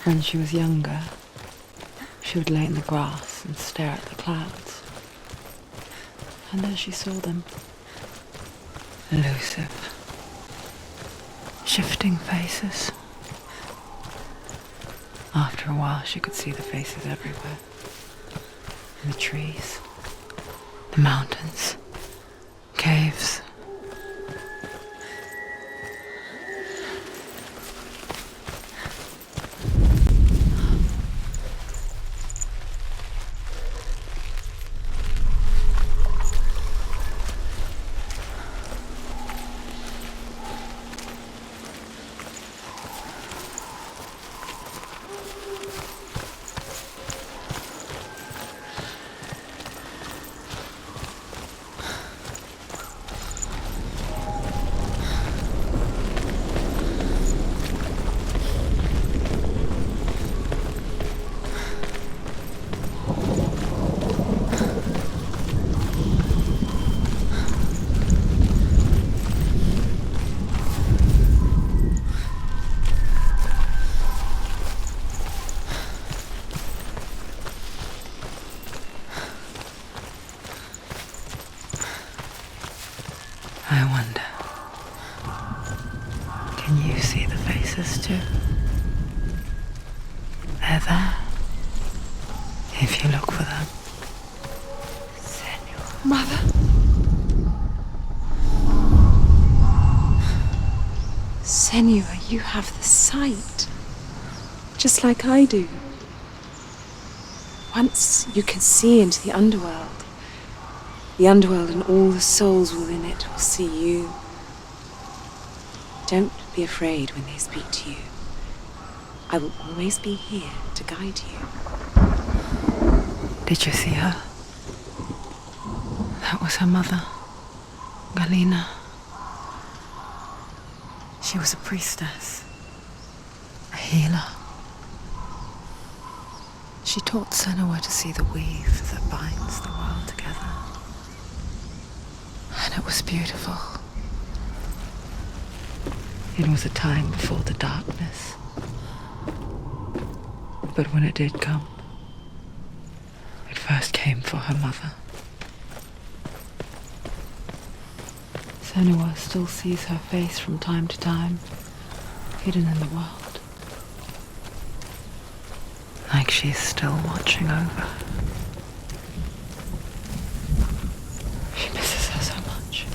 When she was younger, she would lay in the grass and stare at the clouds. And then she saw them. Elusive, shifting faces. After a while, she could see the faces everywhere. In the trees, the mountains, caves. I wonder, can you see the faces too? They're there, if you look for them. Senua. Mother? Senua, you have the sight, just like I do. Once you can see into the underworld and all the souls within it will see you. Don't be afraid when they speak to you. I will always be here to guide you. Did you see her? That was her mother, Galina. She was a priestess, a healer. She taught Senua to see the weave that binds the world together. And it was beautiful. It was a time before the darkness. But when it did come, it first came for her mother. Senua still sees her face from time to time, hidden in the world. Like she's still watching over her. She misses her so much.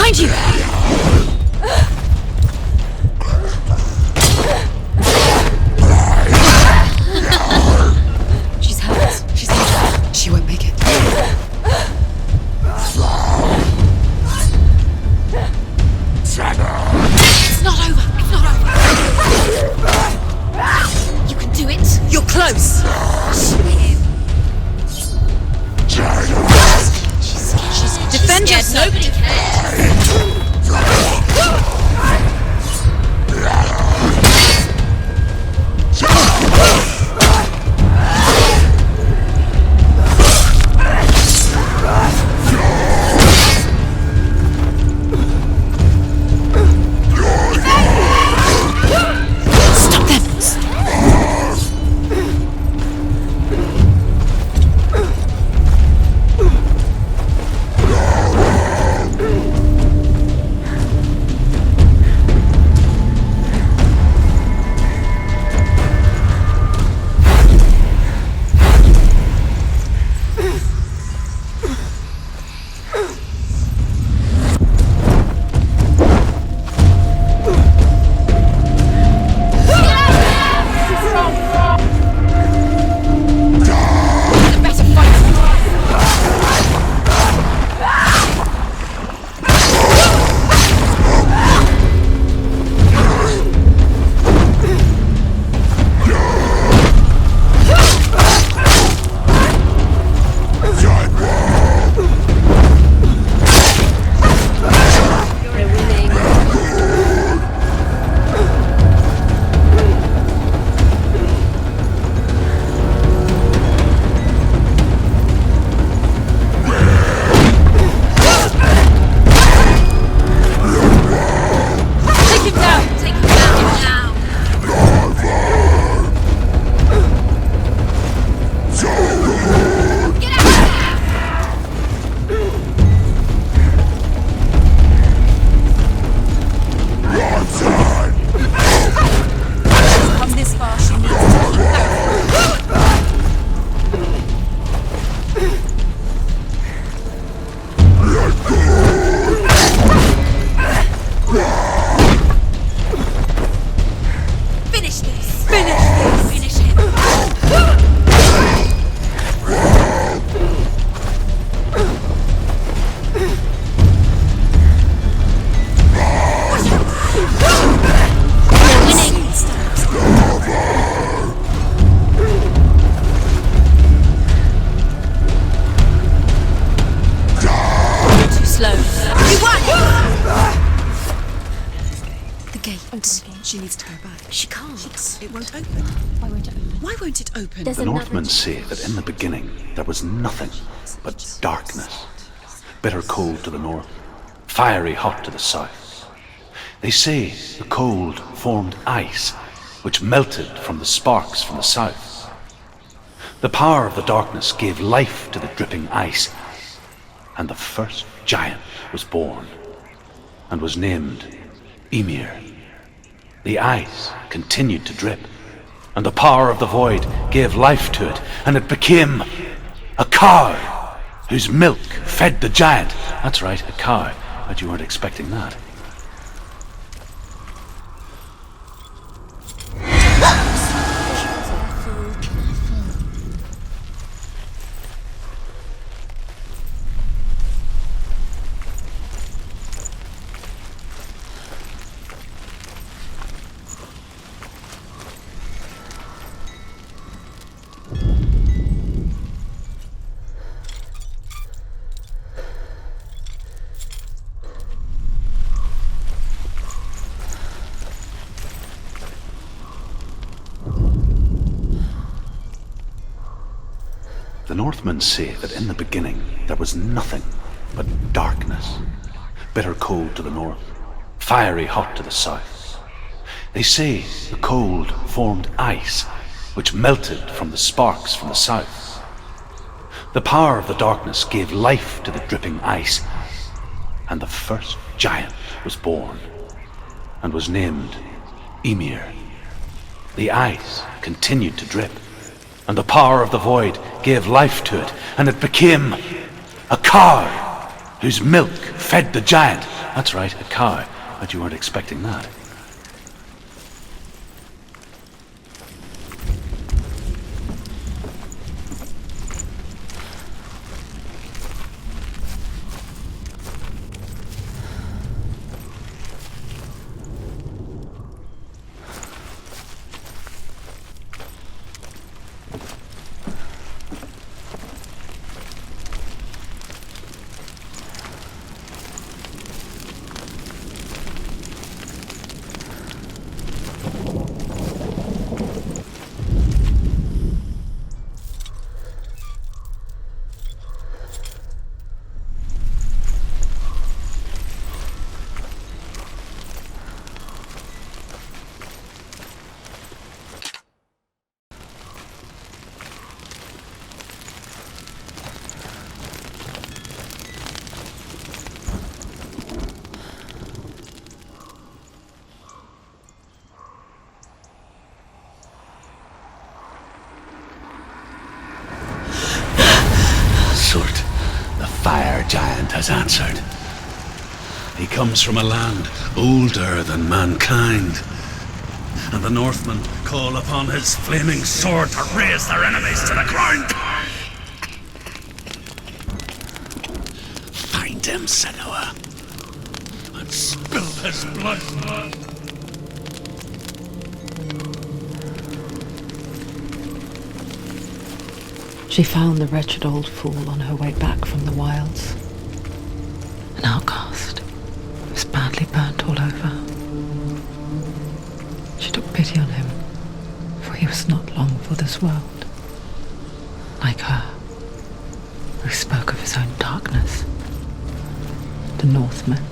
Behind you! She's hurt. She's injured. She won't make it. It's not over. It's not over. You can do it. You're close. She's defend yourself. Nobody cares. She needs to go back. She can't. It won't open. Why won't it open? Why won't it open? The Northmen say that in the beginning there was nothing but darkness. Bitter cold to the north, fiery hot to the south. They say the cold formed ice, which melted from the sparks from the south. The power of the darkness gave life to the dripping ice, and the first giant was born, and was named Ymir. The ice continued to drip, and the power of the void gave life to it, and it became a cow whose milk fed the giant. That's right, a cow. Bet you weren't expecting that. The Northmen say that in the beginning there was nothing but darkness. Bitter cold to the north, fiery hot to the south. They say the cold formed ice, which melted from the sparks from the south. The power of the darkness gave life to the dripping ice, and the first giant was born, and was named Ymir. The ice continued to drip, and the power of the void gave life to it, and it became a cow whose milk fed the giant. That's right, a cow. But you weren't expecting that. Surtr, the fire giant, has answered. He comes from a land older than mankind, and the Northmen call upon his flaming sword to raze their enemies to the ground. Find him, Senua, and spill his blood. She found the wretched old fool on her way back from the wilds. An outcast. He was badly burnt all over. She took pity on him, for he was not long for this world. Like her, who spoke of his own darkness. The Northmen.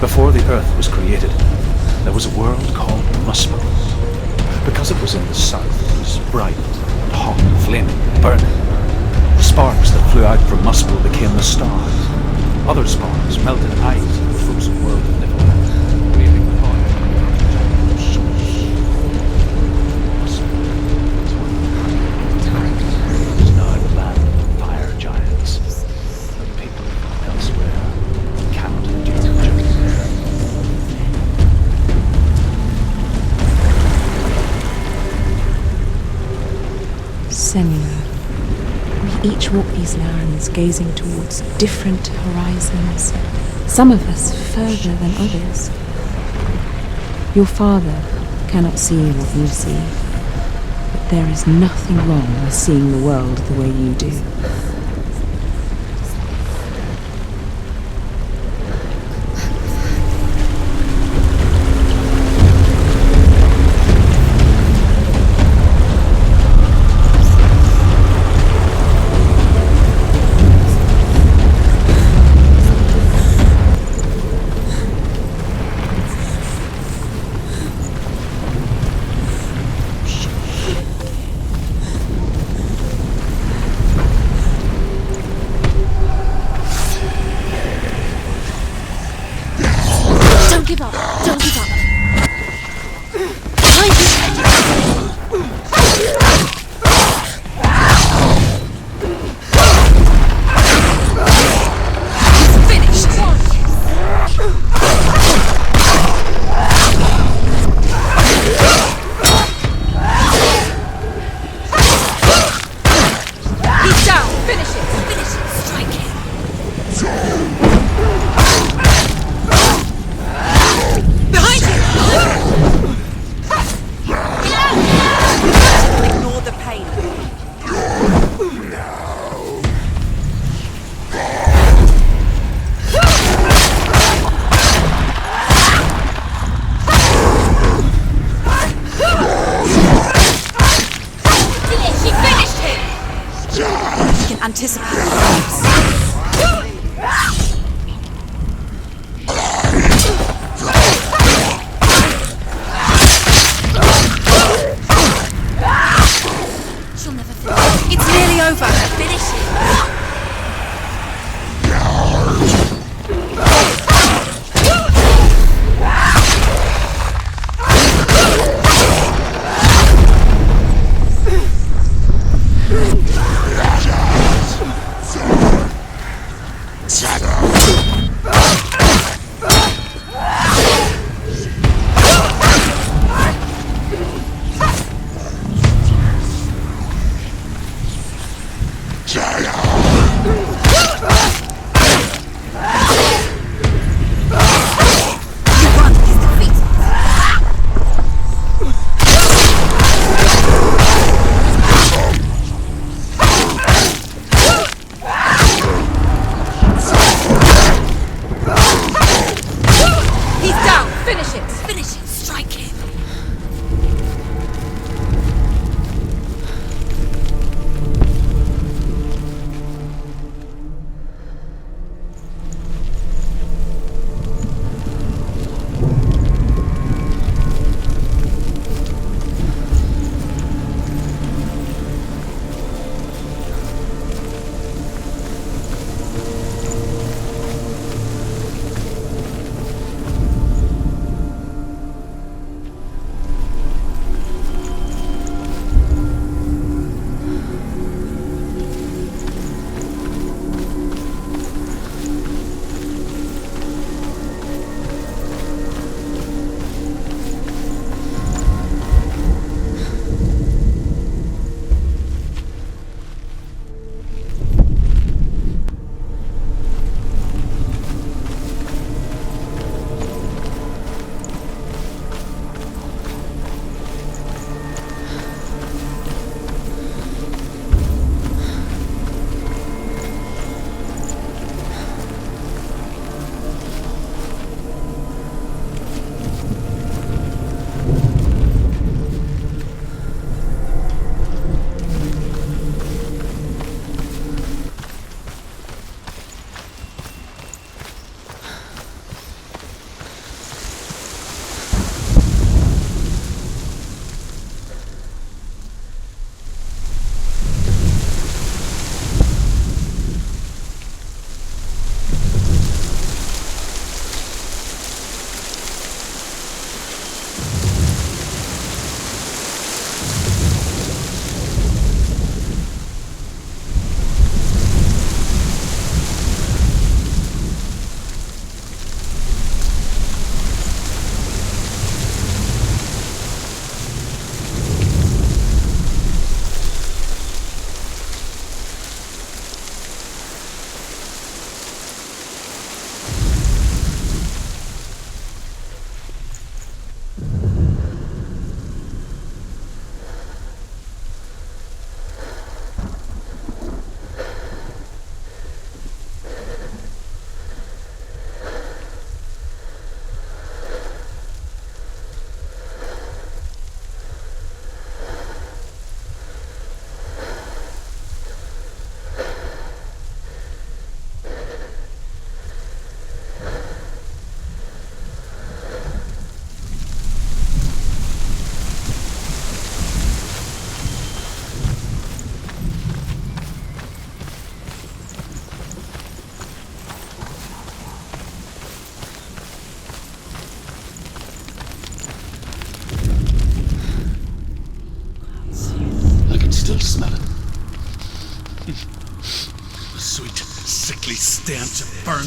Before the Earth was created, there was a world called Muspel. Because it was in the south, it was bright and hot, flaming, burning. The sparks that flew out from Muspel became the stars. Other sparks melted ice in the frozen world of Niflheim, creating fire. Muspel is now the land of fire giants. The people walk these lands, gazing towards different horizons, some of us further than others. Your father cannot see what you see, but there is nothing wrong with seeing the world the way you do.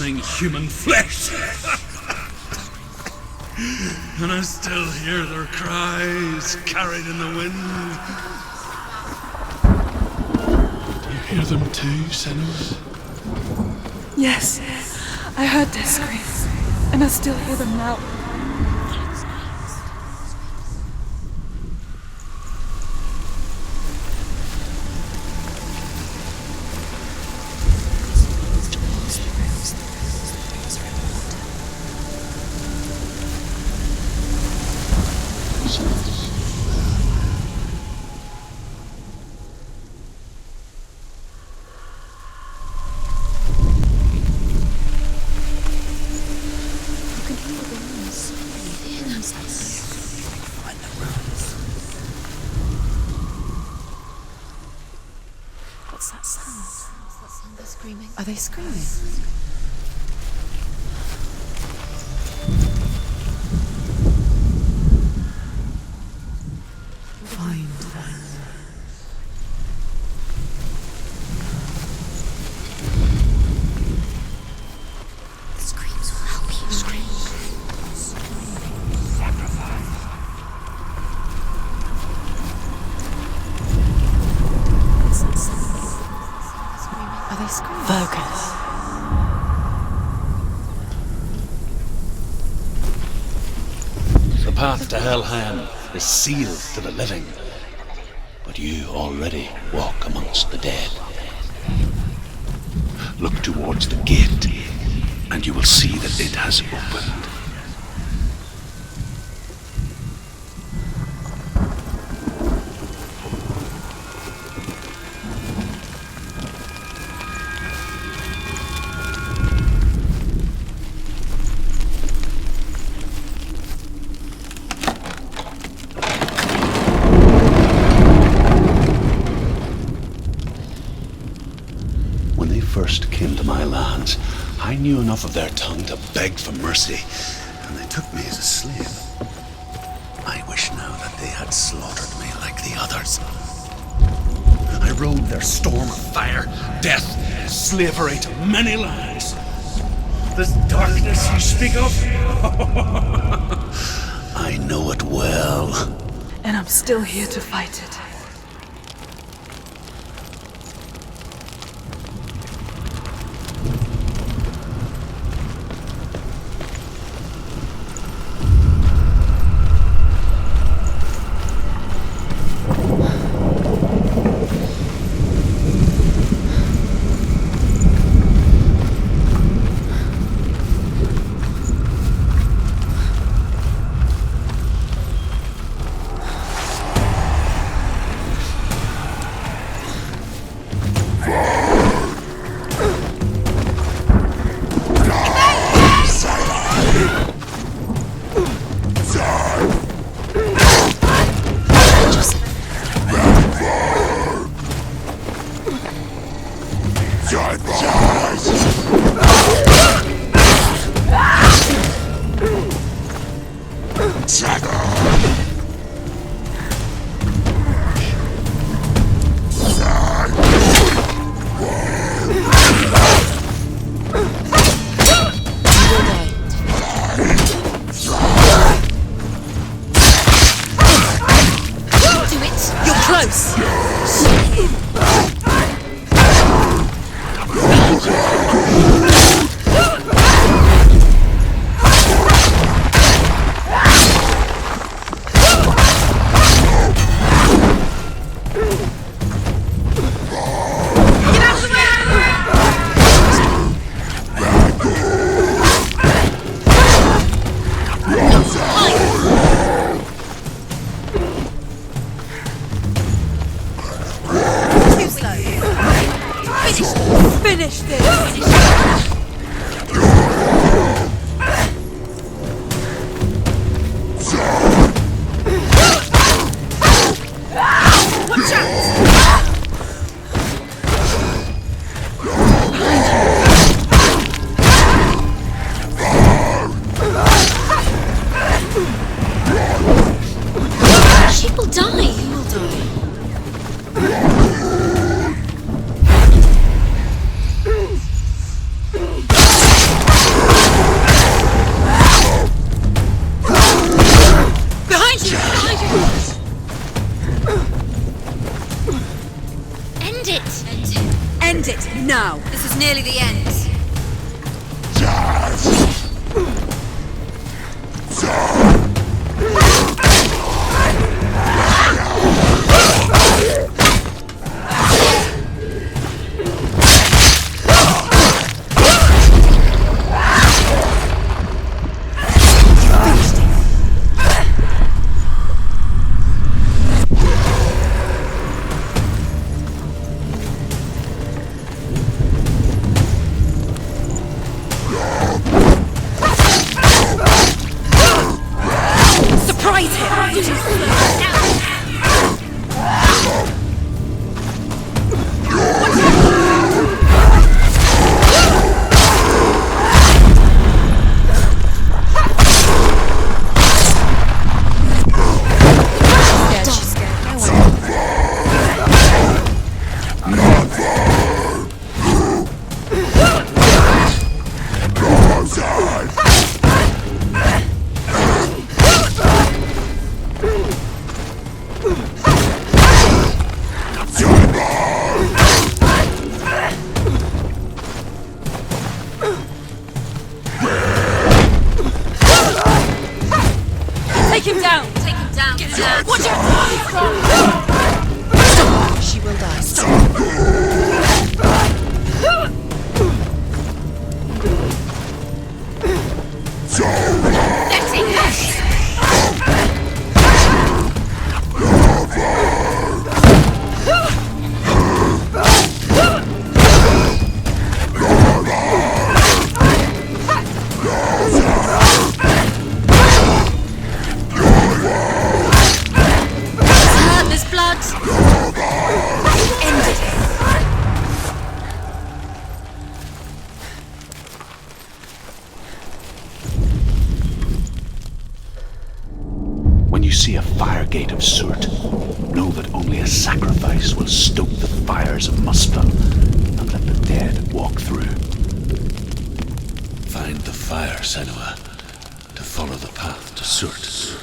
scorning human flesh. And I still hear their cries carried in the wind. Do you hear them too, Senua? Yes, I heard their screams, and I still hear them now. What's that sound? What's that sound they're screaming? Are they screaming? Find them. Screams will help you. Screams. Sacrifice. What's that sound? Screaming. Are they screaming? Focus. The path to Helheim is sealed to the living, but you already walk amongst the dead. Look towards the gate, and you will see that it has opened. When they first came to my lands, I knew enough of their tongue to beg for mercy, and they took me as a slave. I wish now that they had slaughtered me like the others. I rode their storm of fire, death, slavery to many lands. This darkness you speak of, I know it well. And I'm still here to fight it. It's nearly the end. Take him down! Take him down. Get down! Watch out! She will die. Let's take this! There's blood. Ended it. When you see a fire gate of Surtr, know that only a sacrifice will stoke the fires of Muspel and let the dead walk through. Find the fire, Senua, to follow the path to Surtr.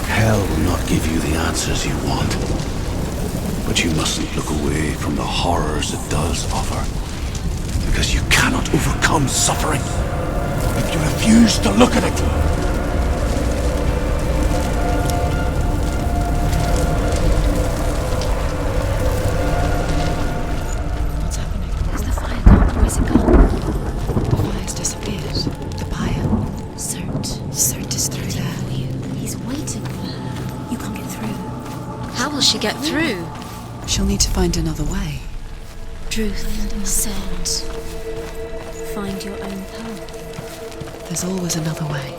Hell will not give you the answers you want. But you mustn't look away from the horrors it does offer. Because you cannot overcome suffering if you refuse to look at it. She get through? She'll need to find another way. Truth said, find your own path. There's always another way.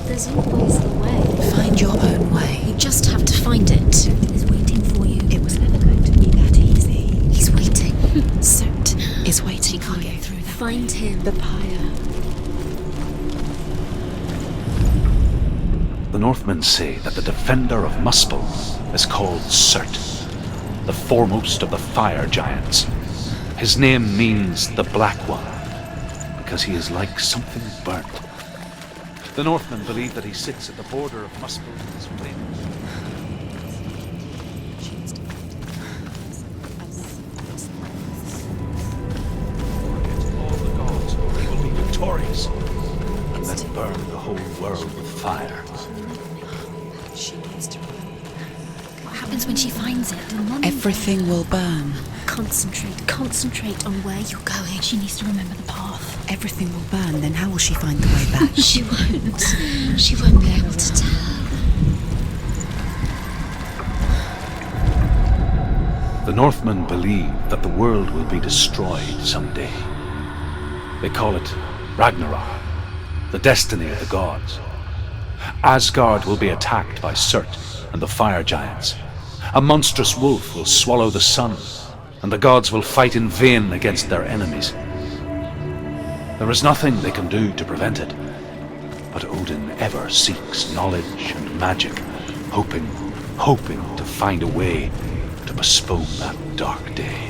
There's always a way. Find your own way. You just have to find it. Surtr is waiting for you. It was never going to be that easy. He's waiting. Surtr is waiting for you. Find him. The pyre. The Northmen say that the defender of Muspel is called Surtr, the foremost of the fire giants. His name means the Black One, because he is like something burnt. The Northmen believe that he sits at the border of Muspel with his flames. Against all the gods, he will be victorious, and then burn the whole world with fire. What happens when she finds it? Everything will burn. Concentrate on where you're going. She needs to remember the path. Everything will burn, then how will she find the way back? She won't be able to tell. The Northmen believe that the world will be destroyed someday. They call it Ragnarok, the destiny of the gods. Asgard will be attacked by Surtr and the fire giants. A monstrous wolf will swallow the sun, and the gods will fight in vain against their enemies. There is nothing they can do to prevent it, but Odin ever seeks knowledge and magic, hoping to find a way to postpone that dark day.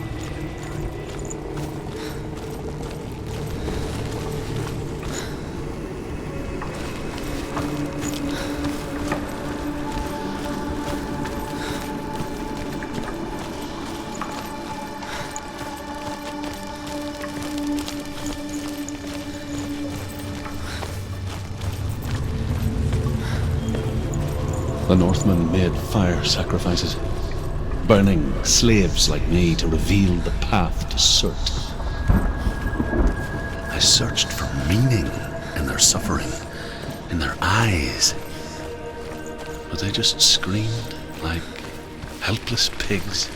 The Northmen made fire sacrifices, burning slaves like me to reveal the path to Surtr. I searched for meaning in their suffering, in their eyes, but they just screamed like helpless pigs.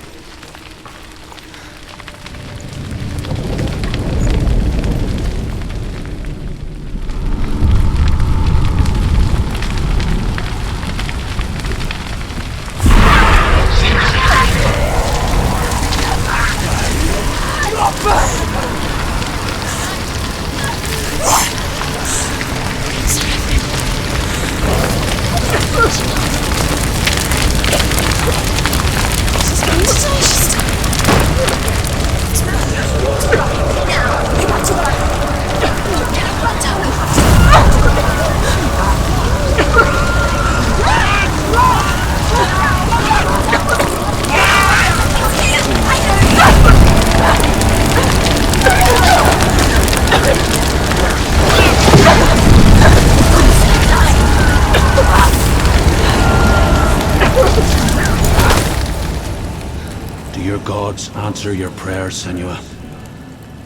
Answer your prayers, Senua.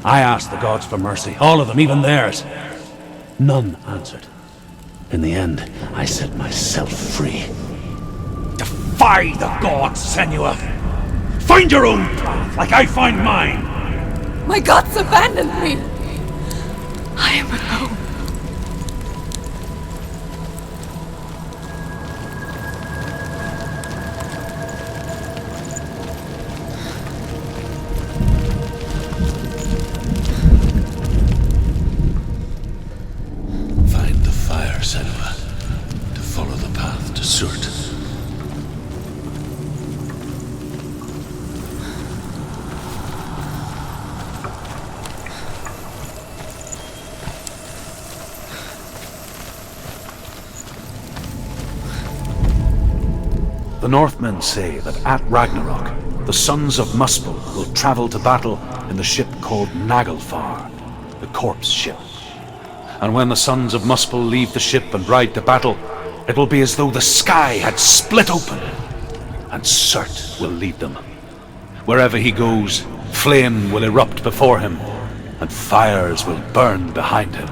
I asked the gods for mercy, all of them, even theirs. None answered. In the end, I set myself free. Defy the gods, Senua! Find your own path, like I find mine! My gods abandoned me! I am alone. Senua, to follow the path to Surtr. The Northmen say that at Ragnarok, the sons of Muspel will travel to battle in the ship called Naglfar, the corpse ship. And when the sons of Muspel leave the ship and ride to battle, it will be as though the sky had split open, and Surtr will lead them. Wherever he goes, flame will erupt before him, and fires will burn behind him.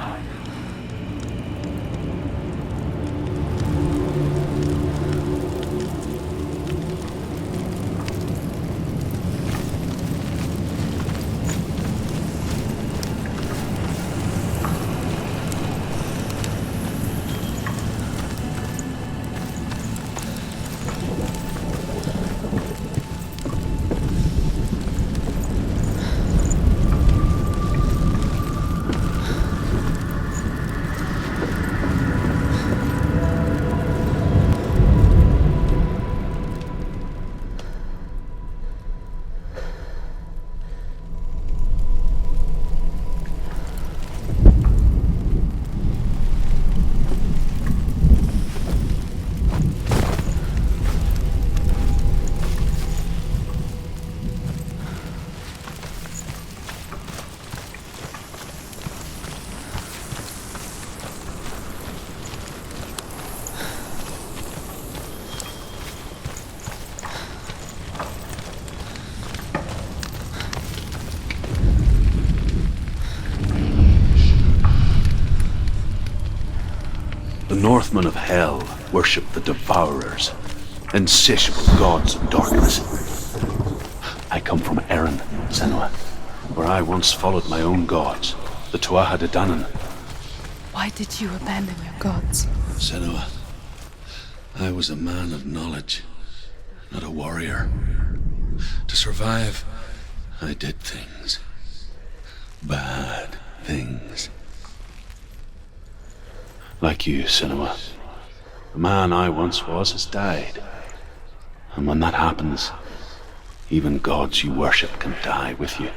Northmen of Hell worship the Devourers, insatiable gods of darkness. I come from Erin, Senua, where I once followed my own gods, the Tuatha De Danann. Why did you abandon your gods? Senua, I was a man of knowledge, not a warrior. To survive, I did things. Bad things. Like you, Senua. The man I once was has died. And when that happens, even gods you worship can die with you.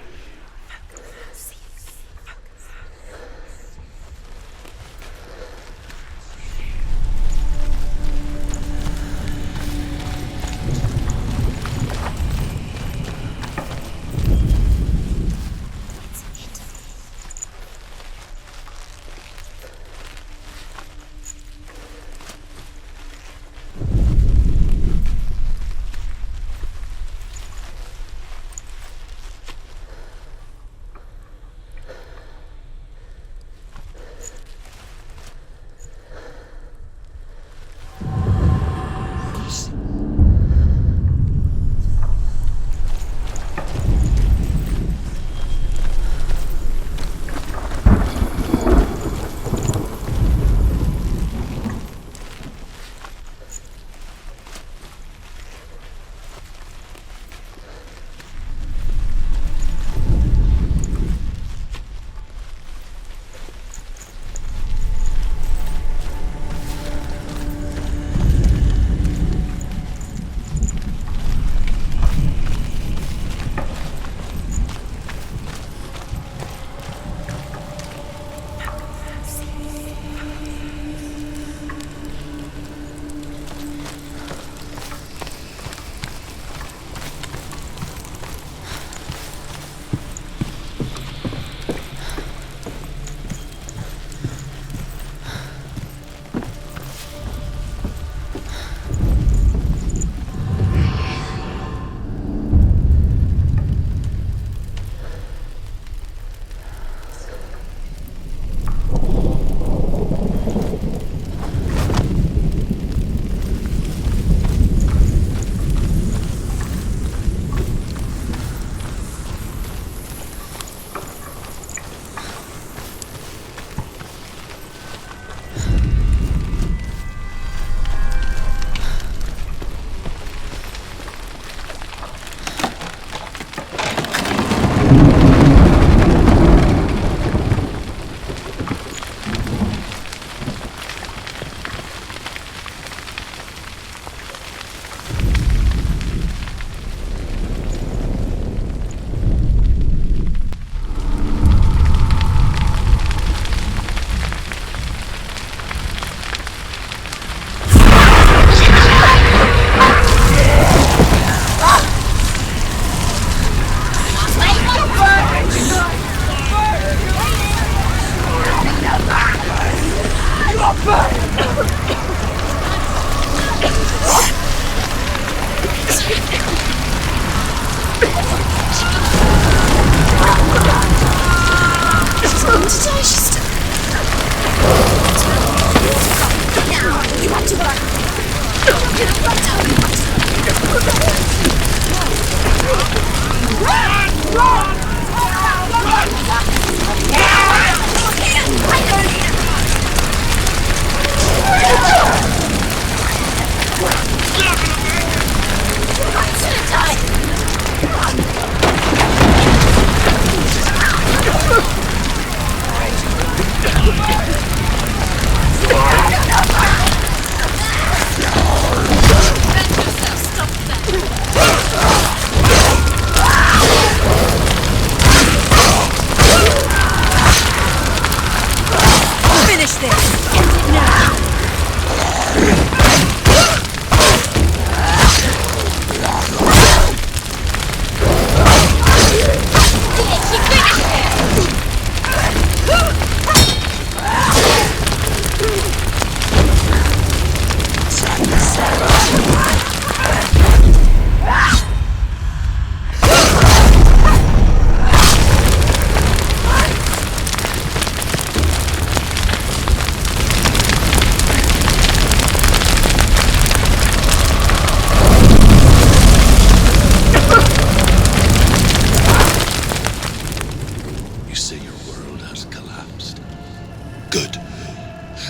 Good.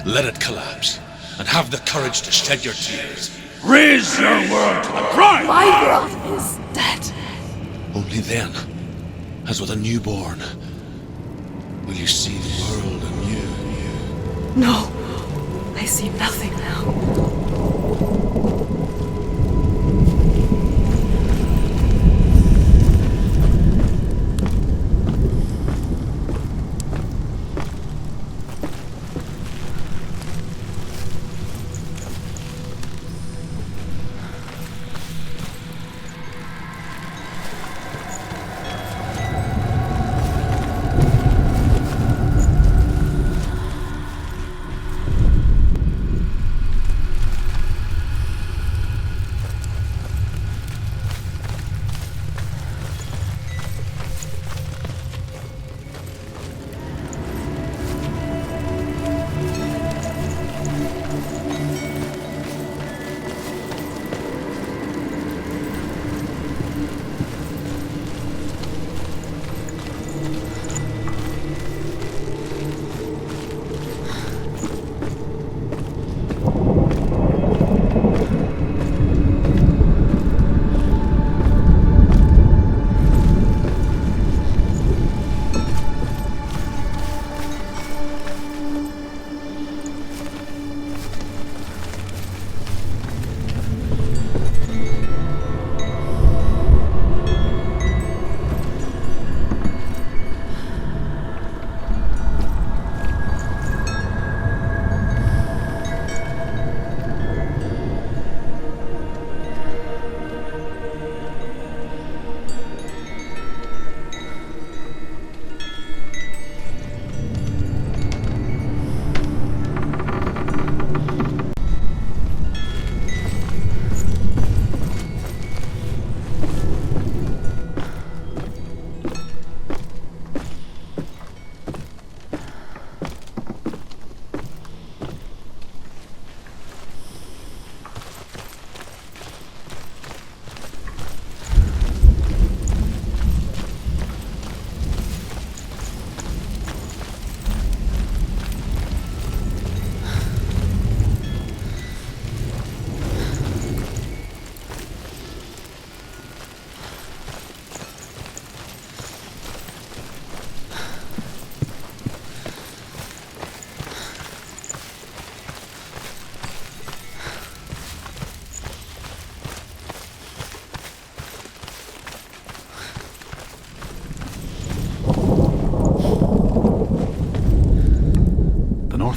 Let it collapse, and have the courage to shed your tears. Raise your world to the prime! My world is dead. Only then, as with a newborn, will you see the world anew. No, I see nothing now.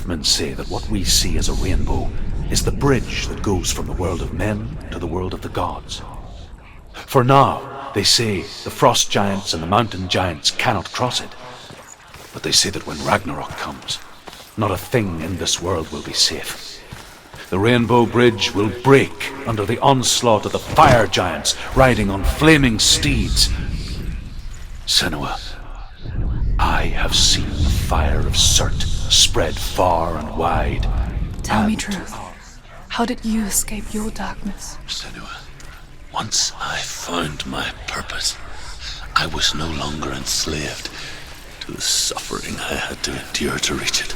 Northmen say that what we see as a rainbow is the bridge that goes from the world of men to the world of the gods. For now, they say, the frost giants and the mountain giants cannot cross it. But they say that when Ragnarok comes, not a thing in this world will be safe. The rainbow bridge will break under the onslaught of the fire giants riding on flaming steeds. Senua, I have seen the fire of Surtr spread far and wide. Tell me truth. How did you escape your darkness? Senua, once I found my purpose, I was no longer enslaved to the suffering I had to endure to reach it.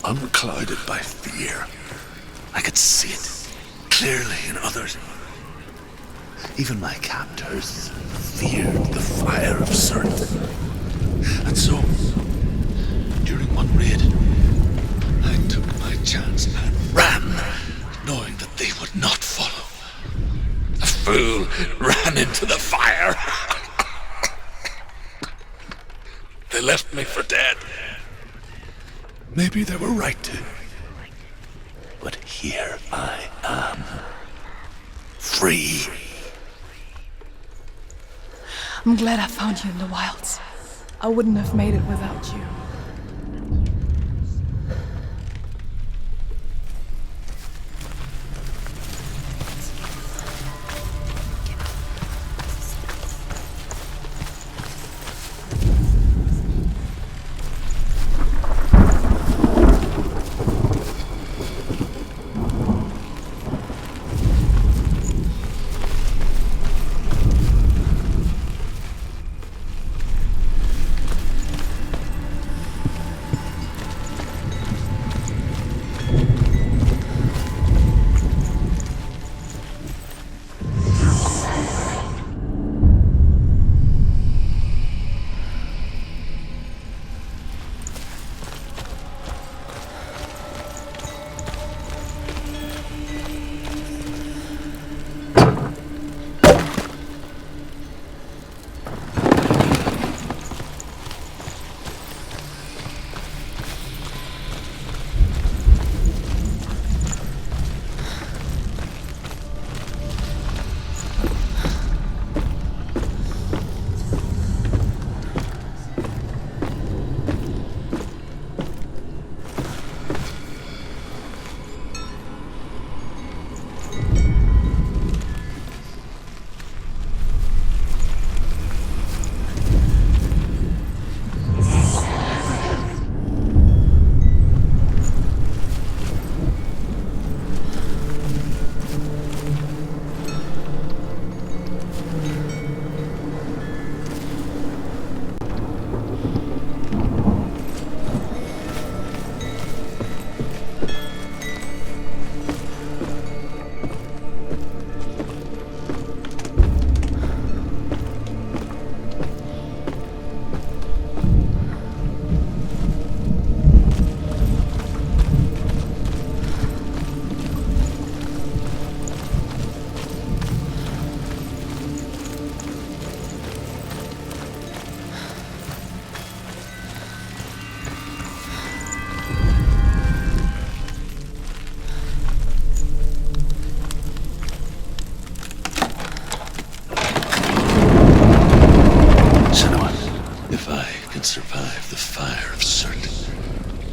Unclouded by fear, I could see it clearly in others. Even my captors feared the fire of Surtr. And so, during one raid, I took my chance and ran, knowing that they would not follow. The fool ran into the fire. They left me for dead. Maybe they were right to. But here I am. Free. I'm glad I found you in the wilds. I wouldn't have made it without you.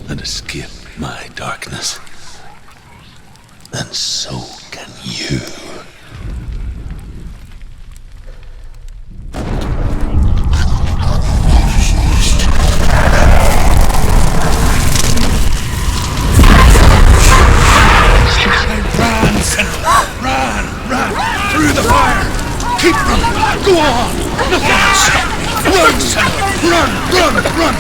and escape my darkness. And so can you. Run! Through the fire! Keep running! Go on! Nothing can stop me! Run, Senua! Run!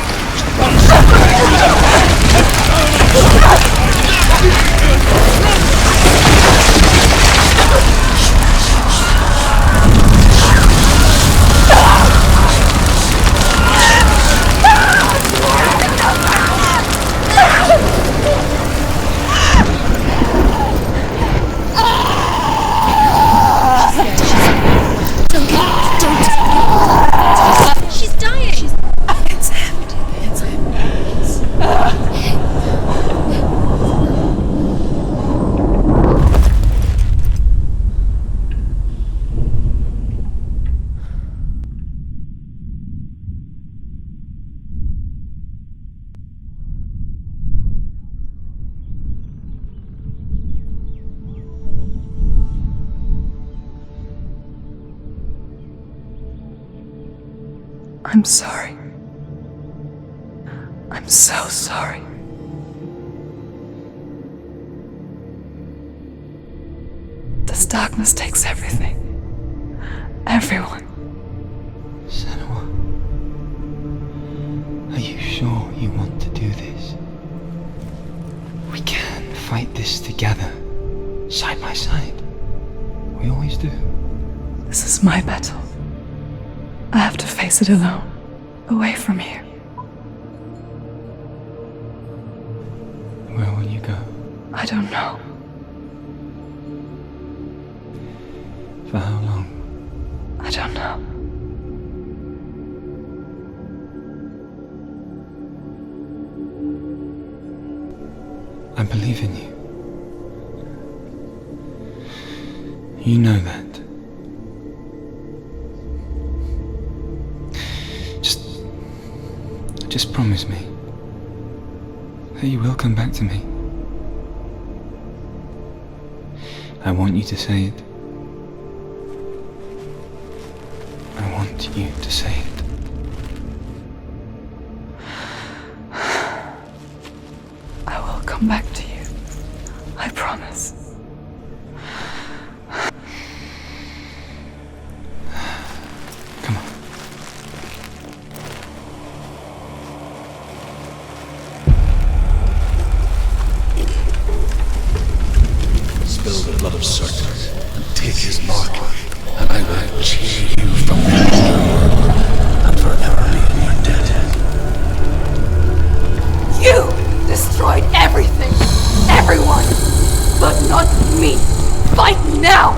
She's dying! It's empty. I'm sorry. I'm so sorry. This darkness takes everything. Everyone. Senua, are you sure you want to do this? We can fight this together, side by side. We always do. This is my battle. I have to face it alone, away from here. Where will you go? I don't know. For how long? I don't know. I believe in you. You know that. Just promise me that you will come back to me. I want you to say it. I want you to say it. I will come back to you. I promise. Come on. Spill the blood of Surtr and take his mark, and I will chain you from your door and forever leave your dead. You destroyed everything, everyone, but not me. Fight now!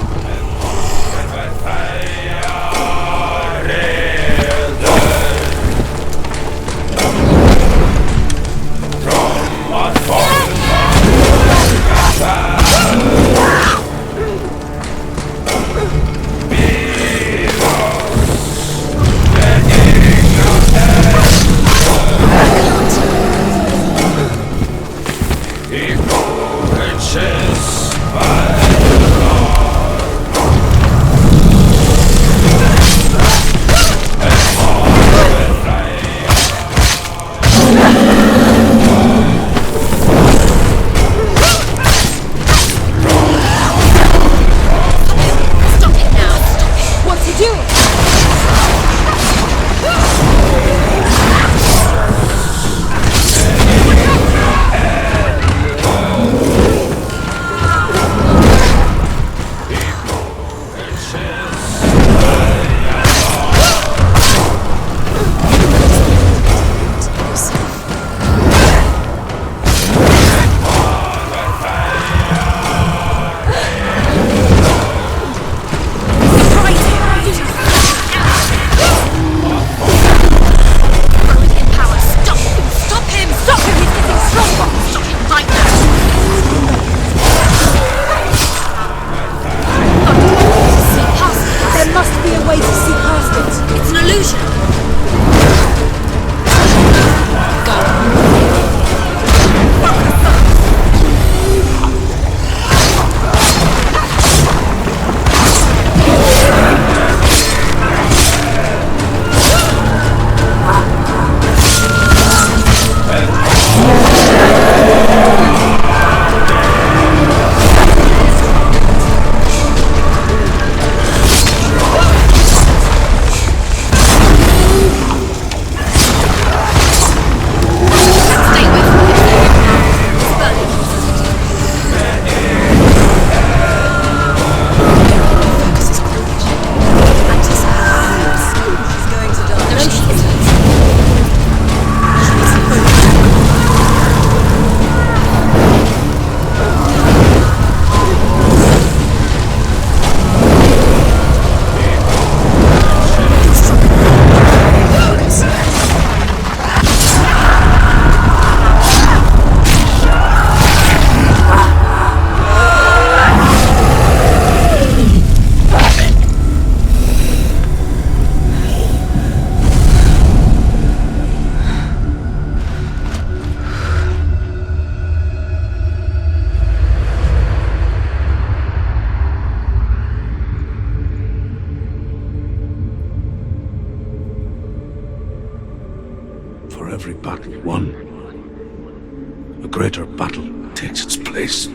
greater battle takes its place.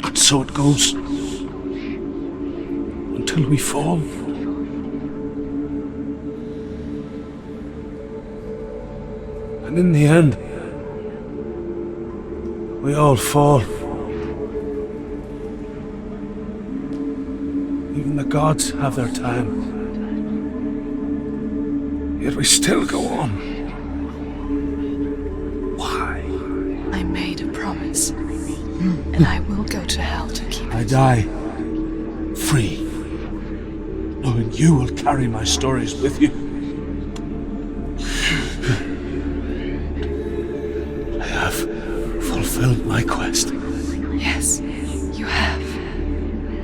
And so it goes. Until we fall. And in the end, we all fall. Even the gods have their time. Yet we still go on. Why? I made a promise, and I will go to hell to keep it. I die free, knowing you will carry my stories with you. I have fulfilled my quest. Yes, you have.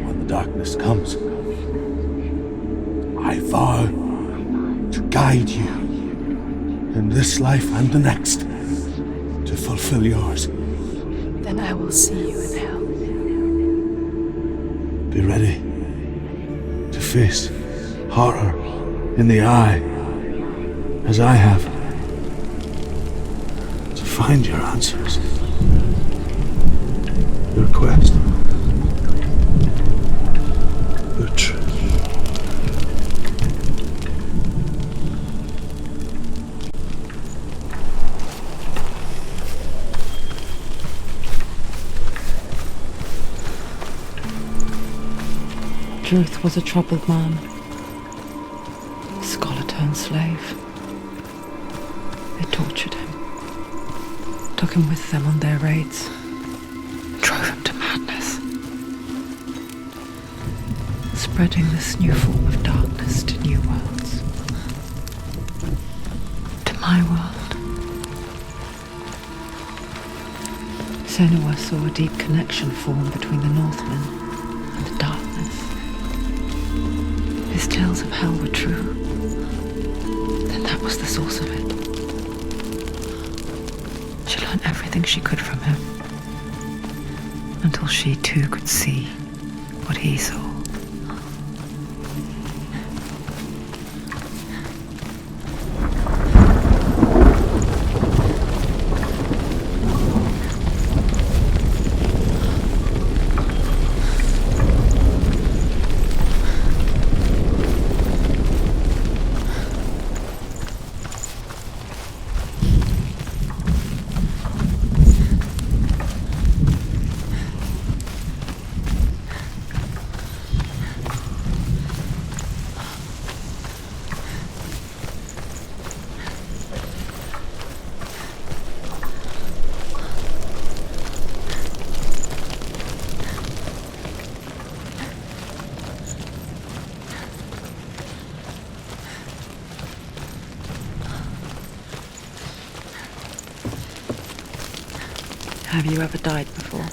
When the darkness comes, I vow to guide you in this life and the next to fulfill yours. Then I will see you in hell. Be ready to face horror in the eye, as I have, to find your answers, your quest, your truth. Druth was a troubled man, scholar turned slave. They tortured him, took him with them on their raids, drove him to madness, spreading this new form of darkness to new worlds. To my world. Senua saw a deep connection form between the Northmen and the darkness. His tales of hell were true. Then that was the source of it. She learned everything she could from him, until she too could see what he saw. Have you ever died before?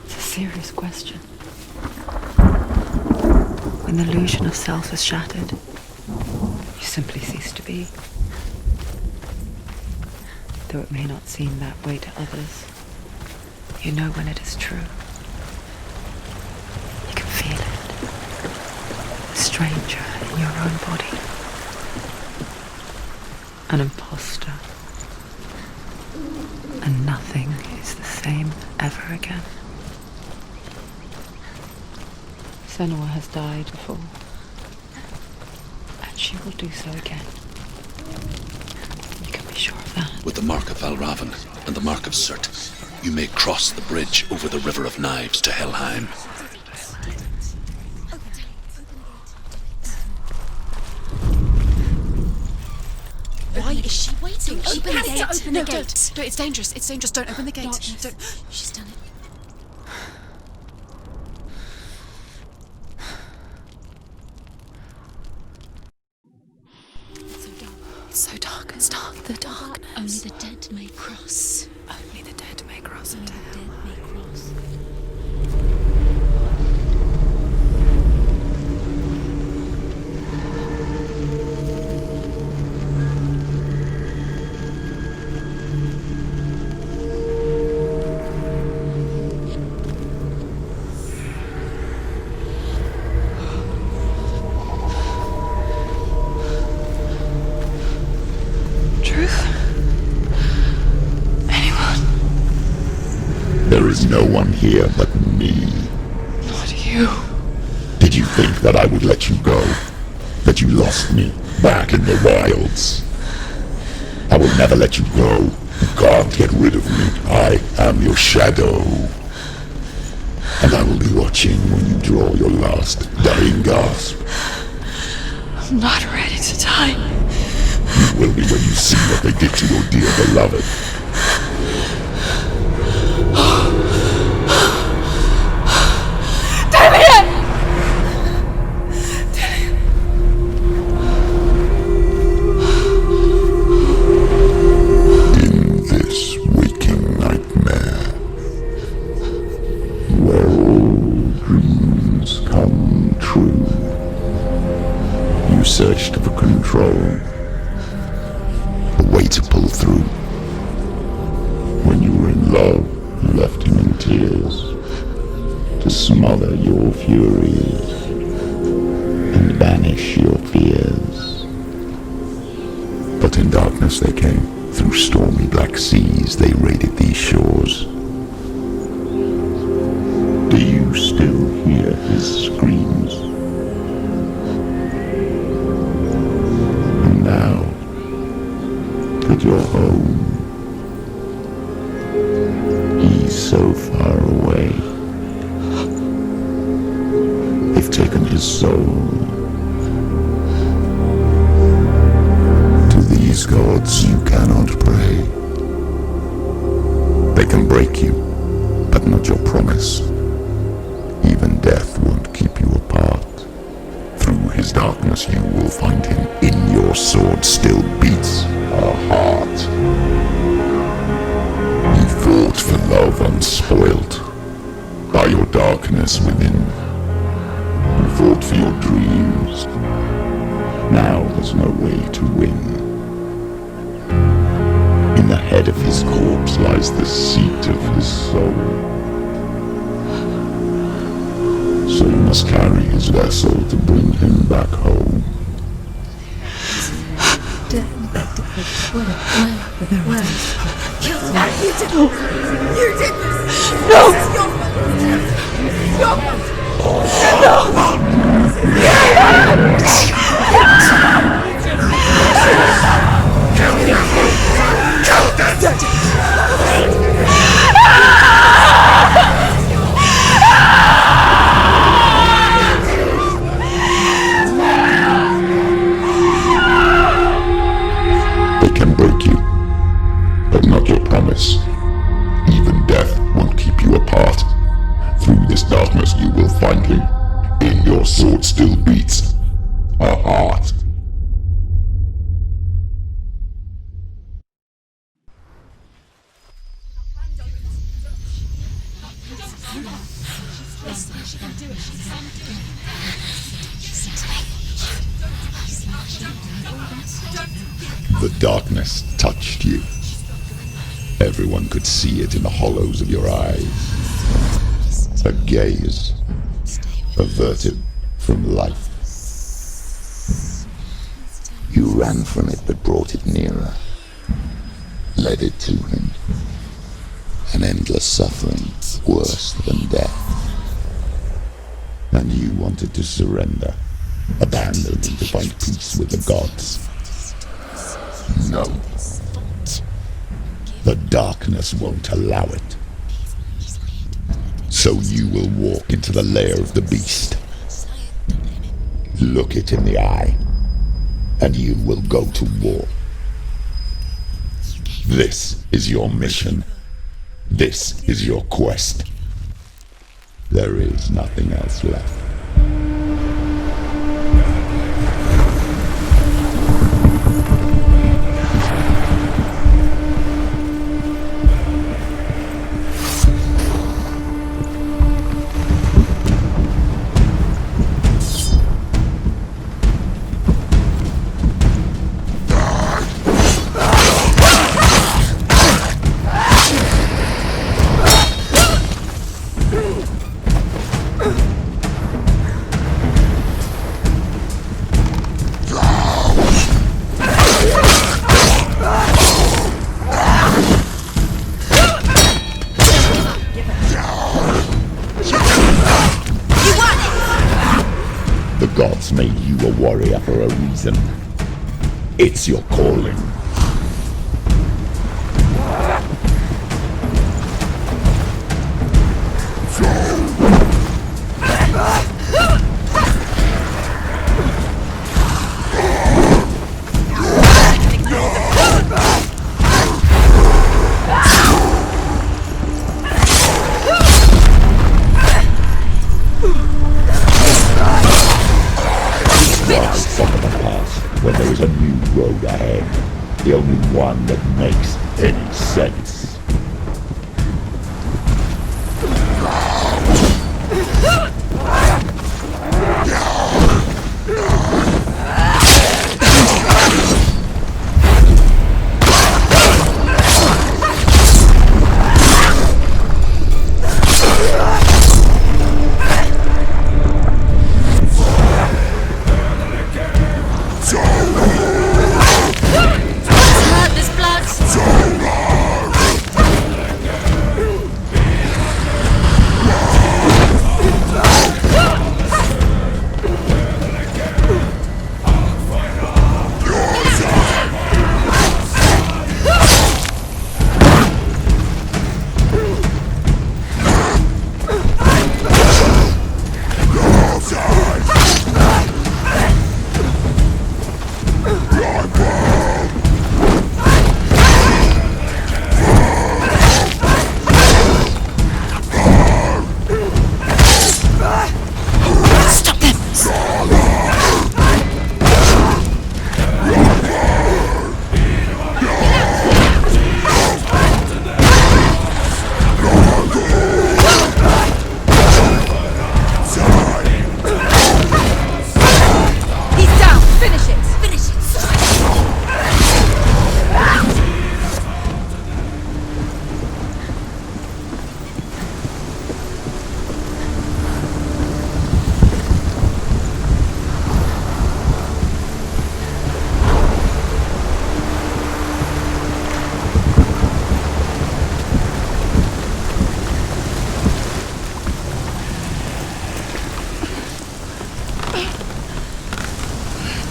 It's a serious question. When the illusion of self is shattered, you simply cease to be. Though it may not seem that way to others, you know when it is true. You can feel it. A stranger in your own body. An imposter. And nothing is the same ever again. Senua has died before, and she will do so again. You can be sure of that. With the mark of Valravan and the mark of Surtr, you may cross the bridge over the River of Knives to Helheim. Why is she waiting? Open the gate. Open the gate. No, it's dangerous. It's dangerous. Don't open the gate. Darkness. Don't. She's done it. It's so dark. It's dark. The darkness. Only the dead may cross. Only the dead may cross Only into the hell. dead may cross. Truth? There is no one here but me. Not you. Did you think that I would let you go? That you lost me back in the wilds? I will never let you go. You can't get rid of me. I am your shadow. And I will be watching when you draw your last dying gasp. I'm not ready to die. You will be when you see what they did to your dear beloved. In this waking nightmare, where all dreams come true, you searched for control, a way to pull through. When you were in love, you left him in tears, to smother your furies and banish your fears. But in darkness they came, through stormy black seas they raided these shores. Do you still hear his screams? And now that you're home, he's so far away. They've taken his soul. To these gods you cannot pray. They can break you, but not your promise. Even death won't keep you apart. Through his darkness you will find him. In your sword still beats a heart. You fought for love unspoilt by your darkness within. You fought for your dreams. Now there's no way to win. In the head of his corpse lies the seat of his soul. So you must carry his vessel to bring him back home. You did this! No! This is your fault! They can break you, but not your promise. Even death won't keep you apart. Through this darkness you will find him. In your sword still beats a heart. The darkness touched you. Everyone could see it in the hollows of your eyes. A gaze averted from life. You ran from it but brought it nearer, led it to him. An endless suffering worse than death. And you wanted to surrender, abandon and to find peace with the gods. No. The darkness won't allow it. So you will walk into the lair of the beast. Look it in the eye, and you will go to war. This is your mission. This is your quest. There is nothing else left. gods made you a warrior for a reason. It's your calling. When there is a new road ahead, the only one that makes any sense.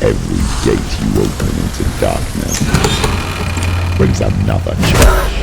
Every gate you open into darkness brings another challenge.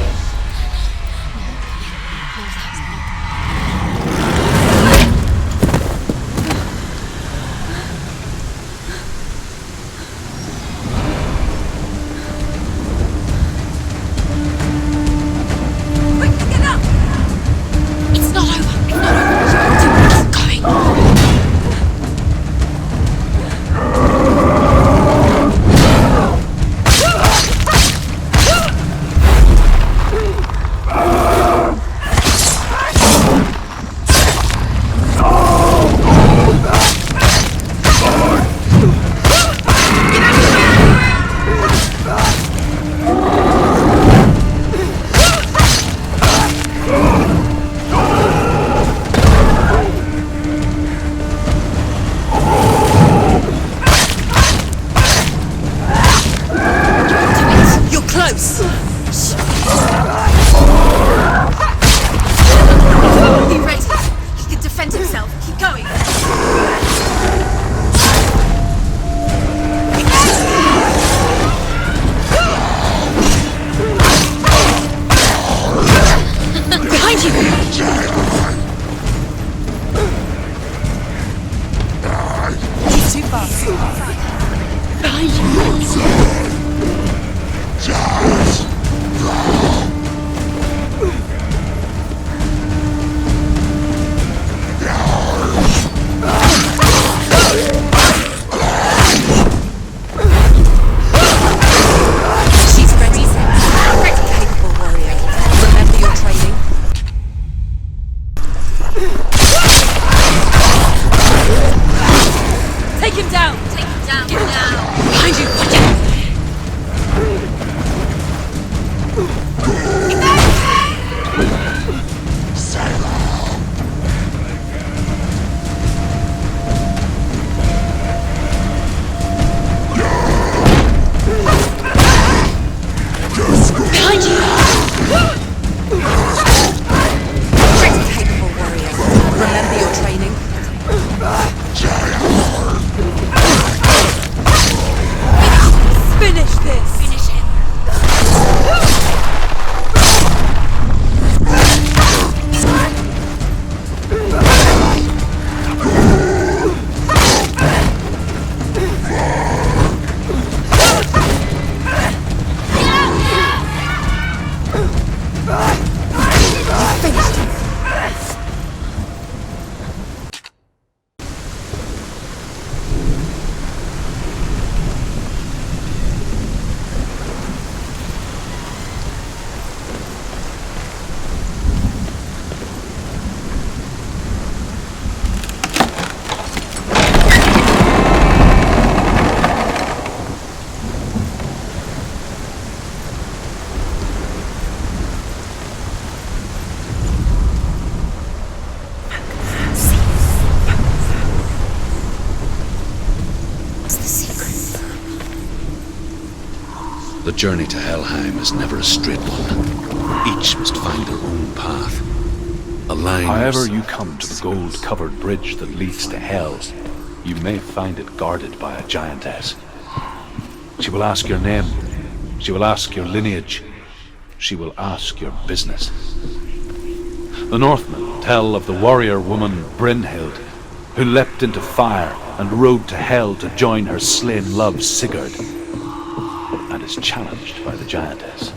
journey to Helheim is never a straight one. Each must find their own path. A line. However you come to the gold-covered bridge that leads to Hell, you may find it guarded by a giantess. She will ask your name. She will ask your lineage. She will ask your business. The Northmen tell of the warrior woman Brynhild, who leapt into fire and rode to Hell to join her slain love Sigurd, and is challenged by the giantess.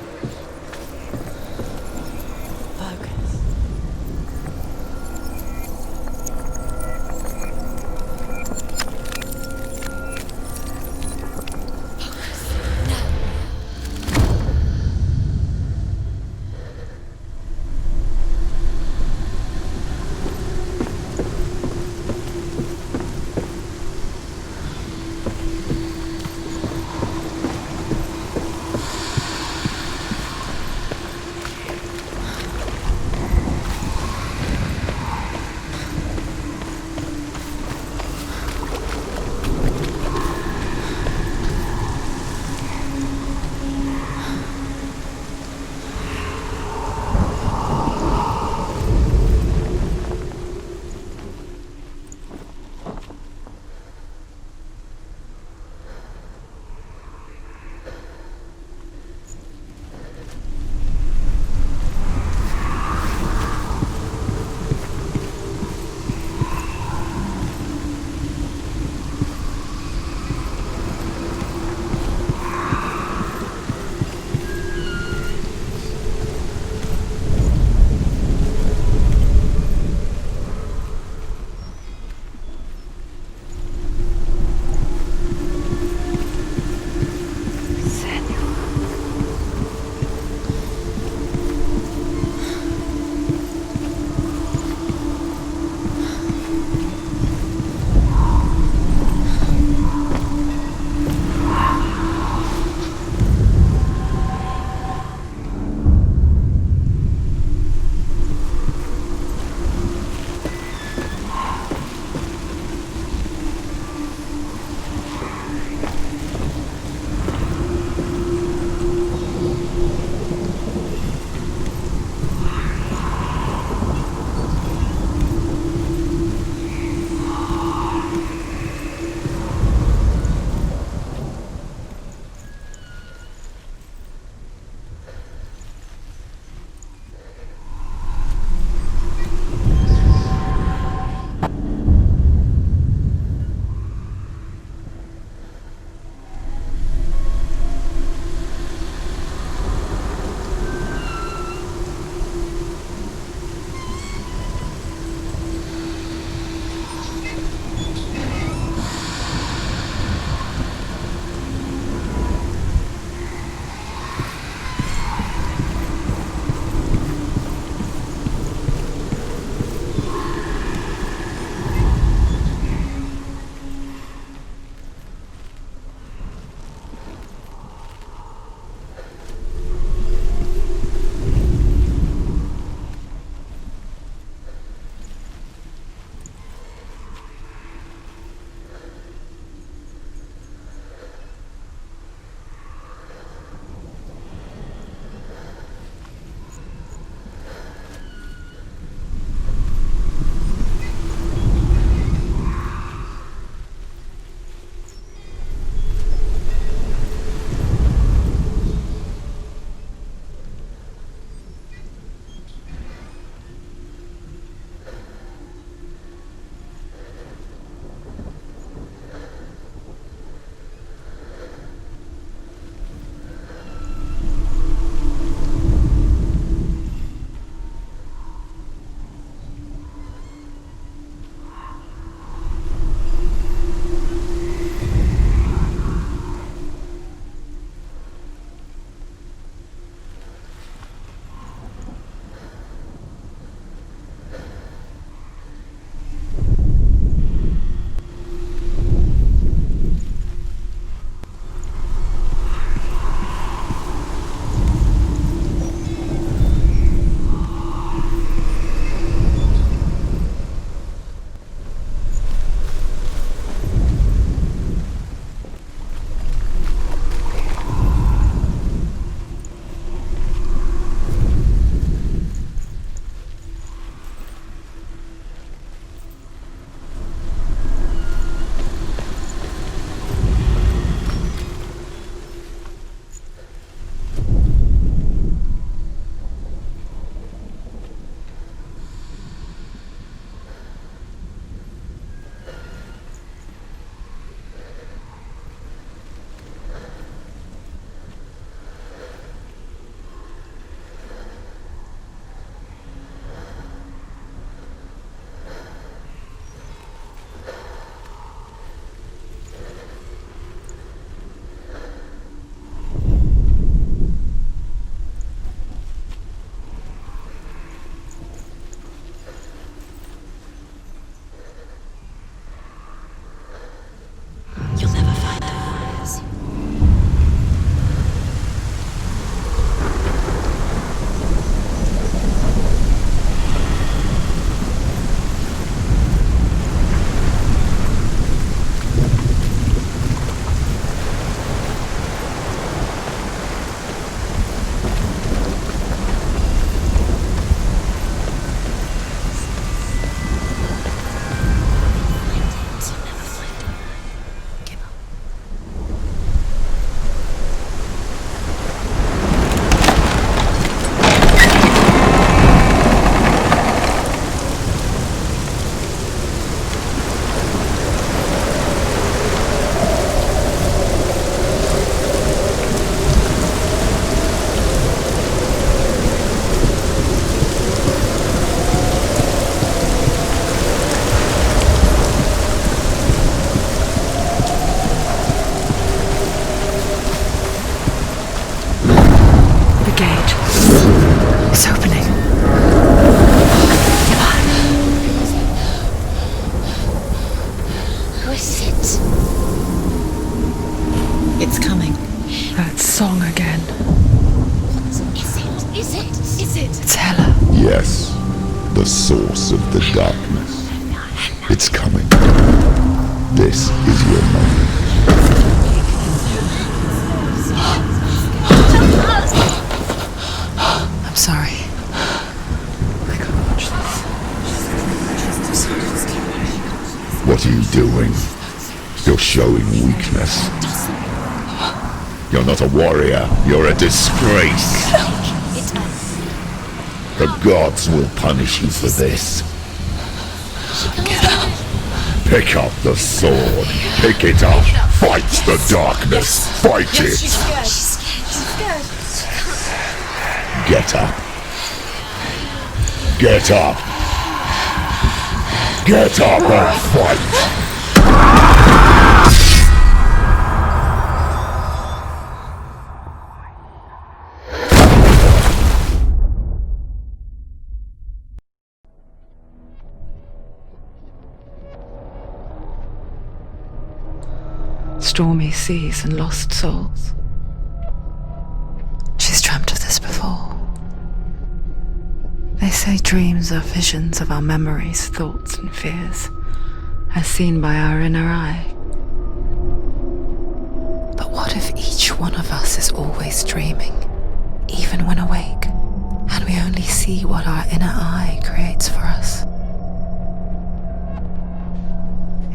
gate. It's opening. Who is it? It's coming. That song again. Is it? It's Hela. Yes, the source of the darkness. It's coming. This is your moment. I'm sorry. I can't watch this. What are you doing? You're showing weakness. You're not a warrior. You're a disgrace. The gods will punish you for this. Get up. Pick up the sword. Pick it up. Fight the darkness. Fight it. She's scared. Get up. Get up. Get up and fight. Stormy seas and lost souls. She's dreamt of this before. They say dreams are visions of our memories, thoughts and fears, as seen by our inner eye. But what if each one of us is always dreaming, even when awake, and we only see what our inner eye creates for us?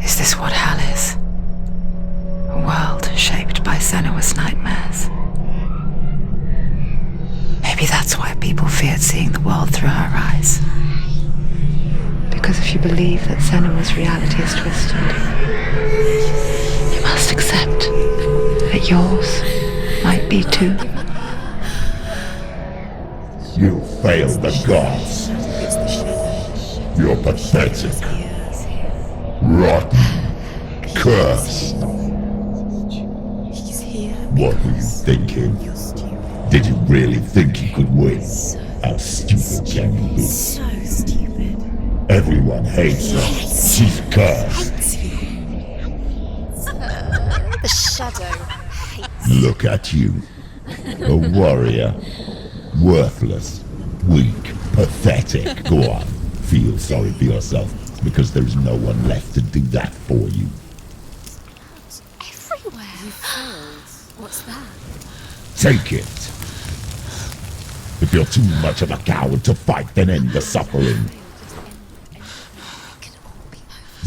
Is this what hell is? A world shaped by Senua's nightmares. Maybe that's why people feared seeing the world through her eyes. Because if you believe that Senua's reality is twisted, you must accept that yours might be too. You failed the gods. You're pathetic. Rotten. Cursed. What were you thinking? Did you really think you could win? How stupid can you be? So stupid. Everyone hates her. She's cursed. The shadow hates. Look at you. A warrior. Worthless. Weak. Pathetic. Go on. Feel sorry for yourself, because there's no one left to do that for you. Everywhere. You failed. What's that? Take it. If you're too much of a coward to fight, then end the suffering.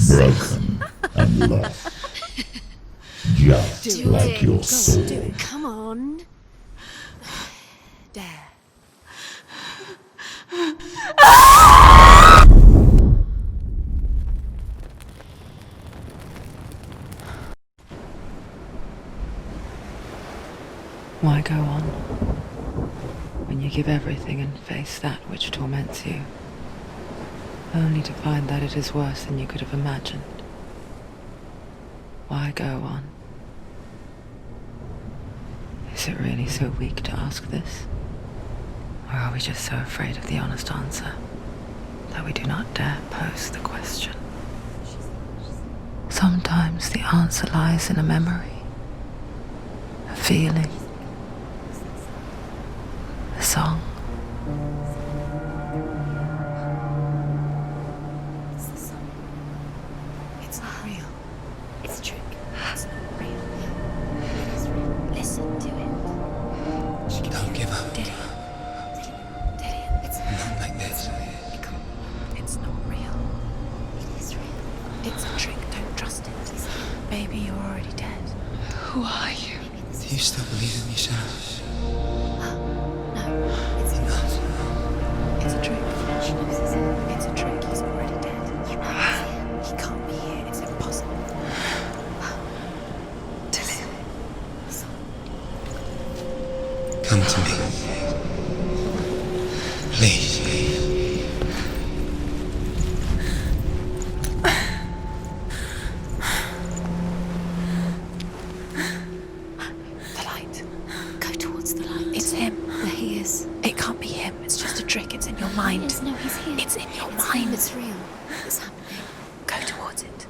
Broken and lost. Just like your soul. Come on. Dare. Why go on when you give everything and face that which torments you, only to find that it is worse than you could have imagined? Why go on? Is it really so weak to ask this? Or are we just so afraid of the honest answer that we do not dare pose the question? Sometimes the answer lies in a memory, a feeling, a song. It's not real. It's a trick. It's not real. It is real. Listen to it. Don't give up. Did it? It's Not like this. It's not real. It is real. It's a trick. Don't trust it. Baby, you're already dead. Who are you? Do you still believe in yourself? No, it's not. It's a trick. She knows it's a trick. He's already dead. He knows. He can't be here. It's impossible. Come to me. Please. The light. Go to It can't be him. It's just a trick. It's in your mind. No, he's here. It's in your mind. It's real. It's happening. Go towards it.